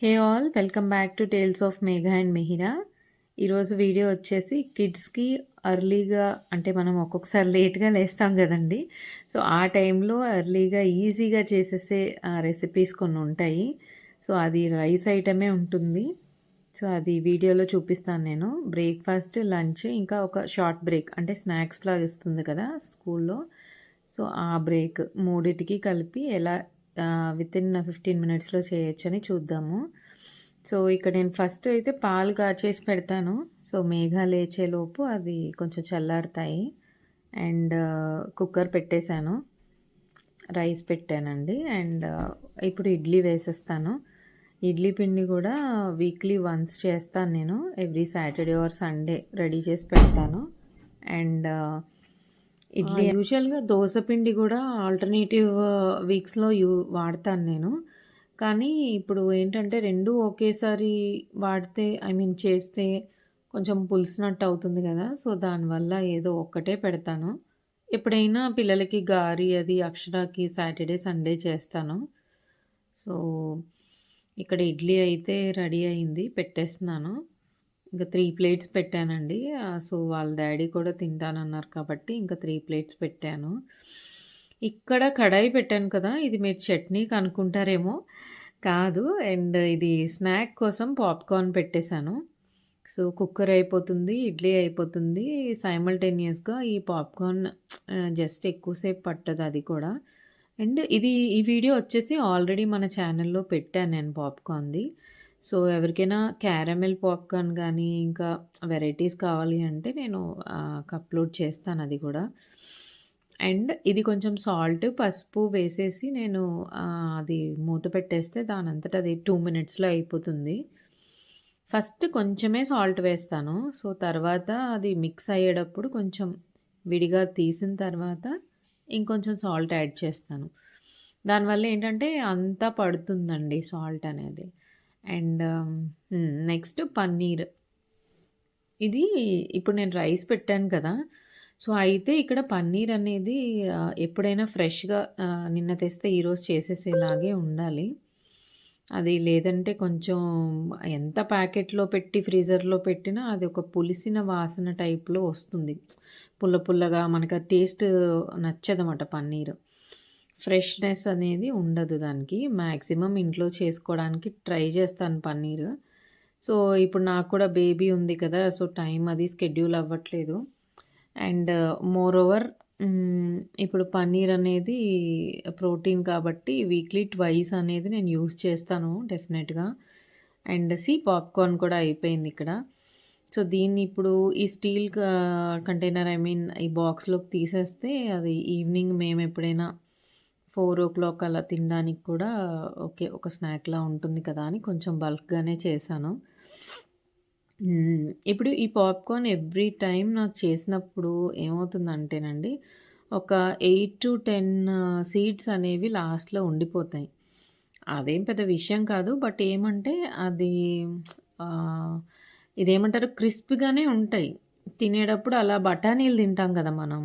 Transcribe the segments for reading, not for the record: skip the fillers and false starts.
Hey all welcome back to tales of Megha and Mehira. ఈరోజు video వచ్చేసి కిడ్స్కి ఎర్లీగా అంటే మనం ఒక్కొక్కసారి లేట్గా లేస్తాం కదండి. సో ఆ టైంలో ఎర్లీగా ఈజీగా చేసేసే రెసిపీస్ కొన్ని ఉంటాయి. సో అది రైస్ ఐటమే ఉంటుంది. సో అది వీడియోలో చూపిస్తాను నేను. బ్రేక్ఫాస్ట్, లంచ్, ఇంకా ఒక షార్ట్ బ్రేక్ అంటే స్నాక్స్ లాగా ఇస్తుంది కదా స్కూల్లో. సో ఆ బ్రేక్ మూడిటికి కలిపి ఎలా వితిన్ 15 మినిట్స్లో చేయొచ్చని చూద్దాము. సో ఇక్కడ నేను ఫస్ట్ అయితే పాలు కాచేసి పెడతాను. సో మేఘా లేచేలోపు అది కొంచెం చల్లారుతాయి. అండ్ కుక్కర్ పెట్టేశాను, రైస్ పెట్టానండి. అండ్ ఇప్పుడు ఇడ్లీ వేసేస్తాను. ఇడ్లీ పిండి కూడా వీక్లీ వన్స్ చేస్తాను నేను. Every Saturday or Sunday ready చేసి పెడతాను. అండ్ ఇడ్లీ యూజువల్గా దోశ పిండి కూడా ఆల్టర్నేటివ్ వీక్స్లో వాడతాను నేను. కానీ ఇప్పుడు ఏంటంటే రెండు ఒకేసారి వాడితే చేస్తే కొంచెం పులిసినట్టు అవుతుంది కదా. సో దానివల్ల ఏదో ఒక్కటే పెడతాను. ఎప్పుడైనా పిల్లలకి గారి అది అక్షరాకి సాటర్డే సండే చేస్తాను. సో ఇక్కడ ఇడ్లీ అయితే రెడీ అయింది, పెట్టేస్తున్నాను. ఇంకా 3 ప్లేట్స్ పెట్టానండి. సో వాళ్ళ డ్యాడీ కూడా తింటానన్నారు కాబట్టి ఇంకా 3 ప్లేట్స్ పెట్టాను. ఇక్కడ కడాయి పెట్టాను కదా, ఇది మీరు చట్నీకి అనుకుంటారేమో, కాదు. అండ్ ఇది స్నాక్ కోసం పాప్కార్న్ పెట్టేశాను. సో కుక్కర్ అయిపోతుంది, ఇడ్లీ అయిపోతుంది. సైమల్టేనియస్గా ఈ పాప్కార్న్ జస్ట్ ఎక్కువసేపు పట్టదు అది కూడా. అండ్ ఈ వీడియో వచ్చేసి ఆల్రెడీ మన ఛానల్లో పెట్టాను నేను పాప్కార్న్ది. సో ఎవరికైనా క్యారమెల్ పాప్కార్న్ కానీ ఇంకా వెరైటీస్ కావాలి అంటే నేను అప్లోడ్ చేస్తాను అది కూడా. అండ్ ఇది కొంచెం సాల్ట్, పసుపు వేసేసి నేను అది మూత పెట్టేస్తే దానంతట అది 2 మినిట్స్లో అయిపోతుంది. ఫస్ట్ కొంచెమే సాల్ట్ వేస్తాను. సో తర్వాత అది మిక్స్ అయ్యేటప్పుడు కొంచెం విడిగా తీసిన తర్వాత ఇంకొంచెం సాల్ట్ యాడ్ చేస్తాను. దానివల్ల ఏంటంటే అంతా పడుతుందండి సాల్ట్ అనేది. And next paneer. ఇది ఇప్పుడు నేను రైస్ పెట్టాను కదా. సో అయితే ఇక్కడ పన్నీర్ అనేది ఎప్పుడైనా ఫ్రెష్గా నిన్న తెస్తే ఈరోజు చేసేసేలాగే ఉండాలి. అది లేదంటే కొంచెం ఎంత ప్యాకెట్లో పెట్టి ఫ్రీజర్లో పెట్టినా అది ఒక పులిసిన వాసన టైప్లో వస్తుంది. పుల్ల పుల్లగా మనకు టేస్ట్ నచ్చదన్నమాట పన్నీర్. ఫ్రెష్నెస్ అనేది ఉండదు దానికి. మ్యాక్సిమం ఇంట్లో చేసుకోవడానికి ట్రై చేస్తాను పన్నీర్. సో ఇప్పుడు నాకు కూడా బేబీ ఉంది కదా. సో టైం అది స్కెడ్యూల్ అవ్వట్లేదు. అండ్ మోర్ ఓవర్ ఇప్పుడు పన్నీర్ అనేది ప్రోటీన్ కాబట్టి వీక్లీ ట్వైస్ అనేది నేను యూస్ చేస్తాను డెఫినెట్గా. అండ్ పాప్కార్న్ కూడా అయిపోయింది ఇక్కడ. సో దీన్ని ఇప్పుడు ఈ స్టీల్ కంటైనర్ ఈ బాక్స్లోకి తీసేస్తే అది ఈవినింగ్ మేము ఎప్పుడైనా 4 అలా తినడానికి కూడా ఓకే, ఒక స్నాక్లా ఉంటుంది కదా అని కొంచెం బల్క్గానే చేశాను. ఇప్పుడు ఈ పాప్కార్న్ ఎవ్రీ టైం నాకు చేసినప్పుడు ఏమవుతుందంటేనండి, ఒక 8-10 సీడ్స్ అనేవి లాస్ట్లో ఉండిపోతాయి. అదేం పెద్ద విషయం కాదు. బట్ ఏమంటే అది ఇదేమంటారు, క్రిస్పీగానే ఉంటాయి. తినేటప్పుడు అలా బఠానీలు తింటాం కదా మనం.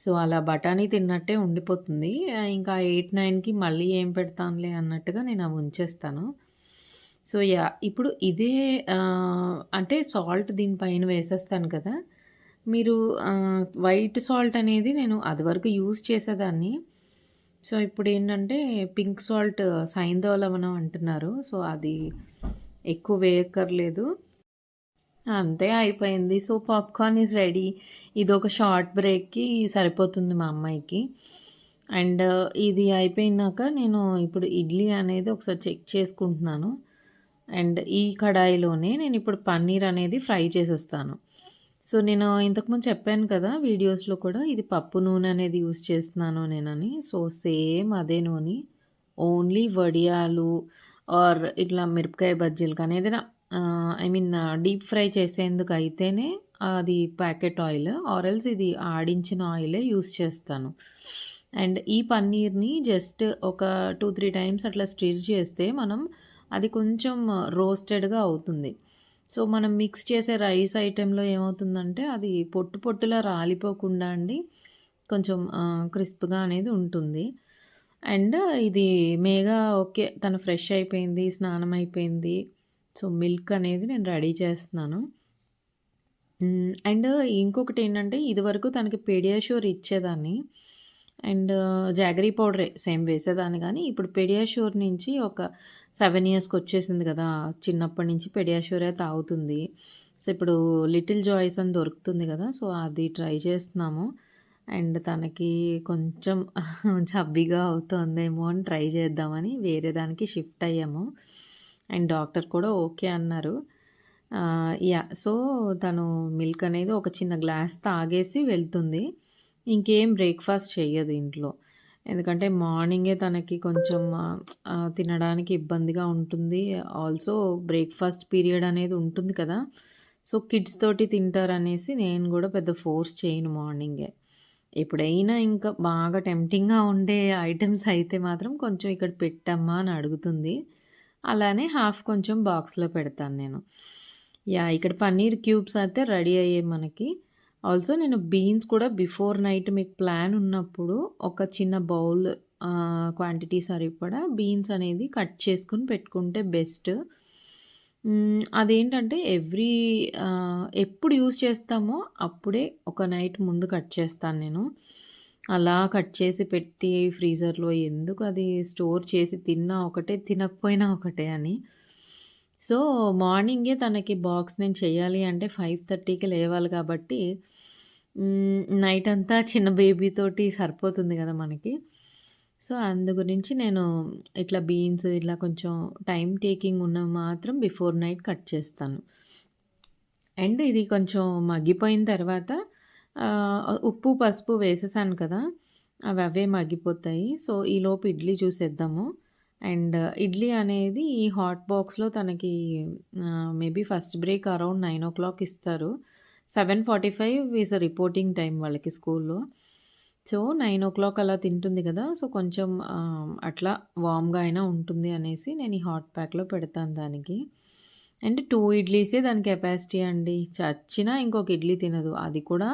సో అలా బఠానీ తిన్నట్టే ఉండిపోతుంది. ఇంకా 8-9కి మళ్ళీ ఏం పెడతానులే అన్నట్టుగా నేను అవి ఉంచేస్తాను. సో ఇప్పుడు ఇదే అంటే సాల్ట్ దీనిపైన వేసేస్తాను కదా. మీరు వైట్ సాల్ట్ అనేది నేను అది వరకు యూజ్ చేసేదాన్ని. సో ఇప్పుడు ఏంటంటే పింక్ సాల్ట్ సైంధవ లవణం అంటున్నారు. సో అది ఎక్కువ వేయక్కర్లేదు, అంతే అయిపోయింది. So popcorn is ready. ఇది ఒక షార్ట్ బ్రేక్కి సరిపోతుంది మా అమ్మాయికి. అండ్ ఇది అయిపోయినాక నేను ఇప్పుడు ఇడ్లీ అనేది ఒకసారి చెక్ చేసుకుంటున్నాను. అండ్ ఈ కడాయిలోనే నేను ఇప్పుడు పన్నీర్ అనేది ఫ్రై చేసేస్తాను. సో నేను ఇంతకుముందు చెప్పాను కదా వీడియోస్లో కూడా, ఇది పప్పు నూనె అనేది యూస్ చేస్తున్నాను నేనని. సో సేమ్ అదే నూనె, ఓన్లీ వడియాలు ఆర్ ఇట్లా మిరపకాయ బజ్జీలు కానీ ఏదైనా డీప్ ఫ్రై చేసేందుకు అయితేనే అది ప్యాకెట్ ఆయిల్, ఆరెల్స్ ఇది ఆడించిన ఆయిలే యూస్ చేస్తాను. అండ్ ఈ పన్నీర్ని జస్ట్ ఒక 2-3 టైమ్స్ అట్లా స్టిర్ చేస్తే అది కొంచెం రోస్టెడ్గా అవుతుంది. సో మనం మిక్స్ చేసే రైస్ ఐటెంలో ఏమవుతుందంటే అది పొట్టు పొట్టులా రాలిపోకుండా అండి కొంచెం క్రిస్ప్గా అనేది ఉంటుంది. అండ్ ఇది మేఘా ఓకే. తను ఫ్రెష్ అయిపోయింది, స్నానం అయిపోయింది. సో, మిల్క్ అనేది నేను రెడీ చేస్తున్నాను. అండ్ ఇంకొకటేంటంటే ఇదివరకు తనకి పెడియాష్యూర్ ఇచ్చేదాన్ని. అండ్ జాగరీ పౌడరే సేమ్ వేసేదాన్ని గానీ, ఇప్పుడు పెడియాష్యూర్ నుంచి ఒక 7 ఇయర్స్‌కొచ్చేసింది గదా! చిన్నప్పటి నుంచి పెడియాష్యూరే తాగుతుంది. సో, ఇప్పుడు లిటిల్ జాయ్స్ అని దొరుకుతుంది గదా! సో, అది ట్రై చేస్తున్నాము. అండ్ తనకి కొంచెం చబ్బీగా అవుతోందేమో అని ట్రై చేద్దామని వేరే దానికి షిఫ్ట్ అయ్యాము. అండ్ డాక్టర్ కూడా ఓకే అన్నారు. యాహ్! సో, తను మిల్క్ అనేది ఒక చిన్న గ్లాస్ తాగేసి వెళ్తుంది. ఇంకేం బ్రేక్‌ఫాస్ట్ చెయ్యదు ఇంట్లో. ఎందుకంటే మార్నింగే తనకి కొంచెం తినడానికి ఇబ్బందిగా ఉంటుంది. ఆల్సో బ్రేక్‌ఫాస్ట్ పీరియడ్ అనేది ఉంటుంది కదా! సో, కిడ్స్ తోటి తింటారనేసి నేను గూడా పెద్ద ఫోర్స్ చేయను మార్నింగే. ఎప్పుడైనా ఇంకా బాగా టెంప్టింగ్‌గా ఉండే ఐటెమ్స్ అయితే మాత్రం కొంచెం ఇక్కడ పెట్టమ్మా అని అడుగుతుంది. అలానే హాఫ్ కొంచెం బాక్స్‌లో పెడతాను నేను. యాహ్! ఇక్కడ పన్నీర్ క్యూబ్స్ అయితే రెడీ అయ్యాయి మనకి. ఆల్సో నేను బీన్స్ కూడా బిఫోర్ నైట్ మీకు ప్లాన్ ఉన్నప్పుడు ఒక చిన్న బౌల్ క్వాంటిటీ సరిపడా బీన్స్ అనేది కట్ చేసుకొని పెట్టుకుంటే బెస్ట్. అదేంటంటే ఎప్పుడు యూజ్ చేస్తామో అప్పుడే ఒక నైట్ ముందు కట్ చేస్తాను నేను. అలా కట్ చేసి పెట్టి ఫ్రీజర్‌లో ఎందుకు అది స్టోర్ చేసి తిన్నా ఒకటే, తినకపోయినా ఒకటే అని. సో, మార్నింగే తనకి బాక్స్ నేను చెయ్యాలి అంటే 5:30కి లేవాలి కాబట్టి నైటంతా చిన్న బేబీతోటి సరిపోతుంది గదా మనకి. సో, అందు గురించి నేను ఇట్లా బీన్స్ ఇట్లా కొంచెం టైమ్ టేకింగ్ ఉన్నవి మాత్రం బిఫోర్ నైట్ కట్ చేస్తాను. అండ్ ఇది కొంచెం మగ్గిపోయిన తర్వాత ఉప్పు, పసుపు వేసేసాను కదా! అవి అవే మగ్గిపోతాయి. సో, ఈలోపు ఇడ్లీ చూసేద్దాము. అండ్ ఇడ్లీ అనేది ఈ హాట్ బాక్స్‌లో తనకి మేబీ ఫస్ట్ బ్రేక్ అరౌండ్ 9:00 ఇస్తారు. 7:45 ఈస్ రిపోర్టింగ్ టైమ్ వాళ్ళకి స్కూల్‌లో. సో, 9:00 అలా తింటుంది గదా! సో, కొంచెం అట్లా వార్మ్‌గా అయినా ఉంటుంది అనేసి నేను ఈ హాట్ ప్యాక్‌లో పెడతాను దానికి. అండ్ 2 ఇడ్లీసే దాని కెపాసిటీ అండి. చచ్చినా ఇంకొక ఇడ్లీ తినదు. అది కూడా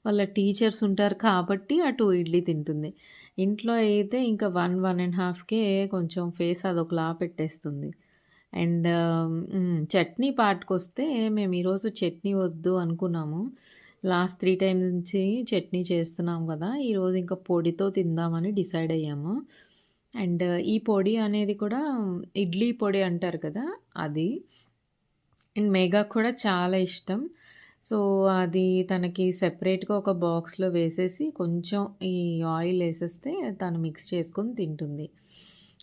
వాళ్ళ టీచర్స్ ఉంటారు కాబట్టి ఆ 2 ఇడ్లీ తింటుంది. ఇంట్లో అయితే ఇంకా 1, 1 ½ కొంచెం ఫేస్ అదొకలా పెట్టేస్తుంది. అండ్ చట్నీ పార్ట్‌కొస్తే మేము ఈరోజు చట్నీ వద్దు అనుకున్నాము. లాస్ట్ 3 టైమ్స్ నుంచి చట్నీ చేస్తున్నాం గదా! ఈరోజు ఇంకా పొడితో తిందామని డిసైడ్ అయ్యాము. అండ్ ఈ పొడి అనేది కూడా ఇడ్లీ పొడి అంటారు కదా! అది. అండ్ మేఘాకు కూడా చాలా ఇష్టం. సో, అది తనకి సెపరేట్‌గా ఒక బాక్స్‌లో వేసేసి కొంచెం ఈ ఆయిల్ ఏసేస్తే తను మిక్స్ చేసుకొని తింటుంది.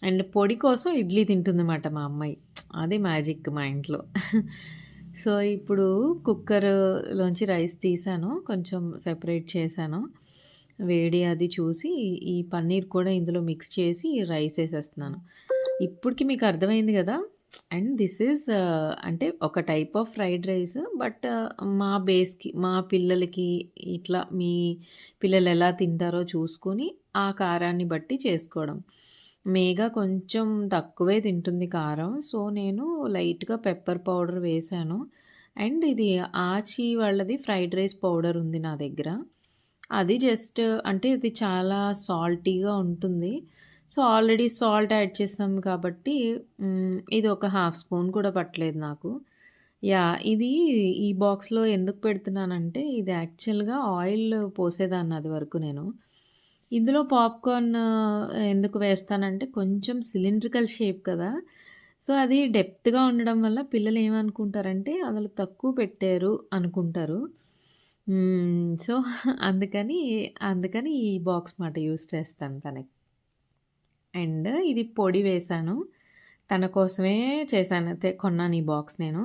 అండ్ పొడి కోసం ఇడ్లీ తింటుందన్నమాట మా అమ్మాయి. అది మ్యాజిక్ మా ఇంట్లో. సో, ఇప్పుడు కుక్కర్‌లోంచి రైస్ తీసాను. కొంచెం సెపరేట్ చేశాను. వేడి అది చూసి ఈ పన్నీర్ కూడా ఇందులో మిక్స్ చేసి రైస్ ఏసేస్తున్నాను. ఇప్పటికి మీకు అర్థమైంది గదా! అండ్ దిస్ ఈజ్ అంటే ఒక type of fried rice. But మా బేస్‌కి, మా పిల్లలకి ఇట్లా మీ పిల్లలు ఎలా తింటారో చూసుకొని, ఆ కారాన్ని బట్టి చేసుకోవడం. మేఘా కొంచెం తక్కువే తింటుంది కారం. సో, నేను లైట్‌గా పెప్పర్ పౌడర్ వేశాను. అండ్ ఇది ఆచి వాళ్ళది ఫ్రైడ్ రైస్ పౌడర్ ఉంది నా దగ్గర. అది జస్ట్ అంటే ఇది చాలా సాల్టీగా ఉంటుంది. సో, ఆల్రెడీ సాల్ట్ యాడ్ చేసాం కాబట్టి ఇది ఒక హాఫ్ స్పూన్ కూడా పట్టలేదు నాకు. యాహ్! ఇది ఈ బాక్స్‌లో ఎందుకు పెడుతున్నానంటే ఇది యాక్చువల్‌గా ఆయిల్ పోసేదాన్ని అది వరకు నేను. ఇందులో పాప్‌కార్న్ ఎందుకు వేస్తానంటే కొంచెం సిలిండ్రికల్ షేప్ కదా! సో, అది డెప్త్‌గా ఉండడం వల్ల పిల్లలు ఏమనుకుంటారంటే అందులో తక్కువ పెట్టారు అనుకుంటారు. సో, అందుకని, అందుకని ఈ బాక్స్ మాట యూజ్ చేస్తాను తనకి. అండ్ ఇది పొడి వేశాను. తన కోసమే చేశాను. కొన్నాను ఈ బాక్స్ నేను.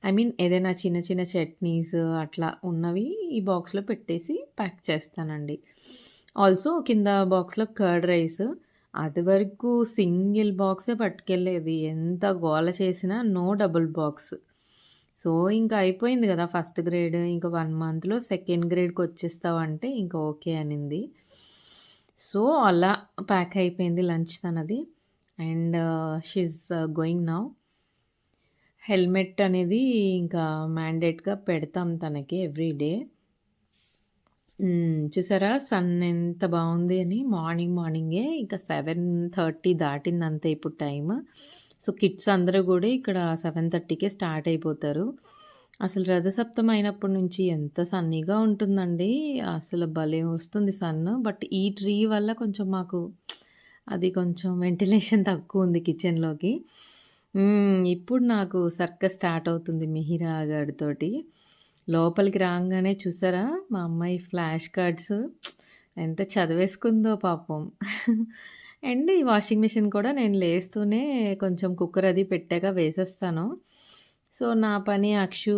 ఐ మీన్ ఏదైనా చిన్న చిన్న చట్నీస్ అట్లా ఉన్నవి ఈ బాక్స్‌లో పెట్టేసి ప్యాక్ చేస్తానండి. ఆల్సో కింద బాక్స్‌లో కర్డ్ రైస్. అదివరకు సింగిల్ బాక్సే పట్టుకెళ్ళేది. ఎంత గోల చేసినా నో డబుల్ బాక్స్. సో, ఇంక అయిపోయింది గదా! First grade. ఇంక 1 మంత్‌లో సెకండ్ గ్రేడ్‌కొచ్చేస్తావంటే ఇంక ఓకే అనింది. సో, అలా ప్యాక్ అయిపోయింది లంచ్ తనది. And she is going now. Helmet అనేది ఇంకా మ్యాండేట్‌గా పెడతాం తనకి ఎవ్రీ డే. చూసారా సన్ ఎంత బావుంది అని మార్నింగే ఇంకా 7:30 దాటిందంతే ఇప్పుడు టైము. సో, కిడ్స్ అందరూ గూడా ఇక్కడ 7:30కే స్టార్ట్ అయిపోతారు. అసలు రథసప్తమి అయినప్పటి నుంచి ఎంత సన్నీగా ఉంటుందండి. అసలు భలే వస్తుంది సన్ను. బట్ ఈ ట్రీ వల్ల కొంచెం మాకు అది కొంచెం వెంటిలేషన్ తక్కువుంది కిచెన్‌లోకి. ఇప్పుడు నాకు సర్కస్ స్టార్ట్ అవుతుంది మిహిరా గాడితోటి. లోపలికి రాంగానే చూసారా మా అమ్మాయి ఫ్లాష్ కార్డ్స్ ఎంత చదివేసుకుందో పాపం. అండ్ ఈ వాషింగ్ మిషన్ కూడా నేను లేస్తూనే కొంచెం కుక్కర్ అది పెట్టాక వేసేస్తాను. సో, నా పని అక్షు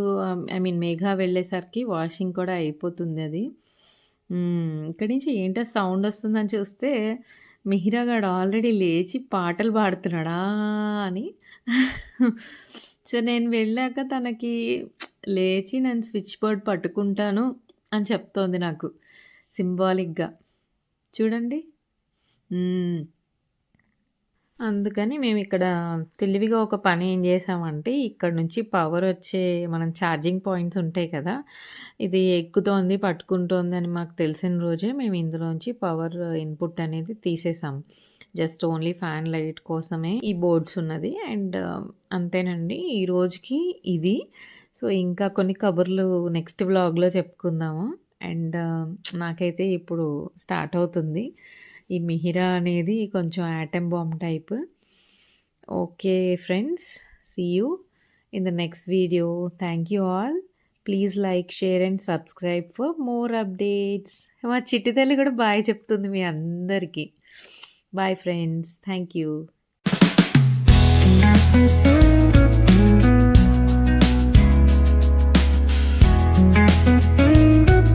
ఐ మీన్ మేఘ వెళ్ళేసరికి వాషింగ్ కూడా అయిపోతుంది అది. ఇక్కడి నుంచి ఏంటో సౌండ్ వస్తుందని చూస్తే మిహిరా గాడు ఆల్రెడీ లేచి పాటలు పాడుతున్నాడు అని. సో, నేను వెళ్ళాక తనకి లేచి నేను స్విచ్ బోర్డ్ పట్టుకుంటాను అని చెప్తోంది నాకు సింబాలిక్‌గా. చూడండి. అందుకని మేమిక్కడ తెలివిగా ఒక పని ఏం చేసామంటే, ఇక్కడ నుంచి పవరొచ్చే మనం ఛార్జింగ్ పాయింట్స్ ఉంటాయి కదా! ఇది ఎక్కుతోంది, పట్టుకుంటోంది అని మాకు తెలిసిన రోజే మేము ఇందులోంచి పవర్ ఇన్‌పుట్ అనేది తీసేసాం. జస్ట్ ఓన్లీ ఫ్యాన్ లైట్ కోసమే ఈ బోర్డ్స్ ఉన్నది. అండ్ అంతేనండి. ఈ రోజుకి ఇది. సో, ఇంకా కొన్ని కబుర్లు నెక్స్ట్ వ్లాగ్‌లో చెప్పుకుందాము. అండ్ నాకైతే ఇప్పుడు స్టార్ట్ అవుతుంది. ఈ మిహిరా అనేది కొంచెం atom bomb type. Okay friends. See you in the next video. Thank you all. Please like, share and subscribe for more updates. మా చిట్టి తల్లి కూడా బాయ్ చెప్తుంది మీ అందరికీ. Bye friends. Thank you. Thank you.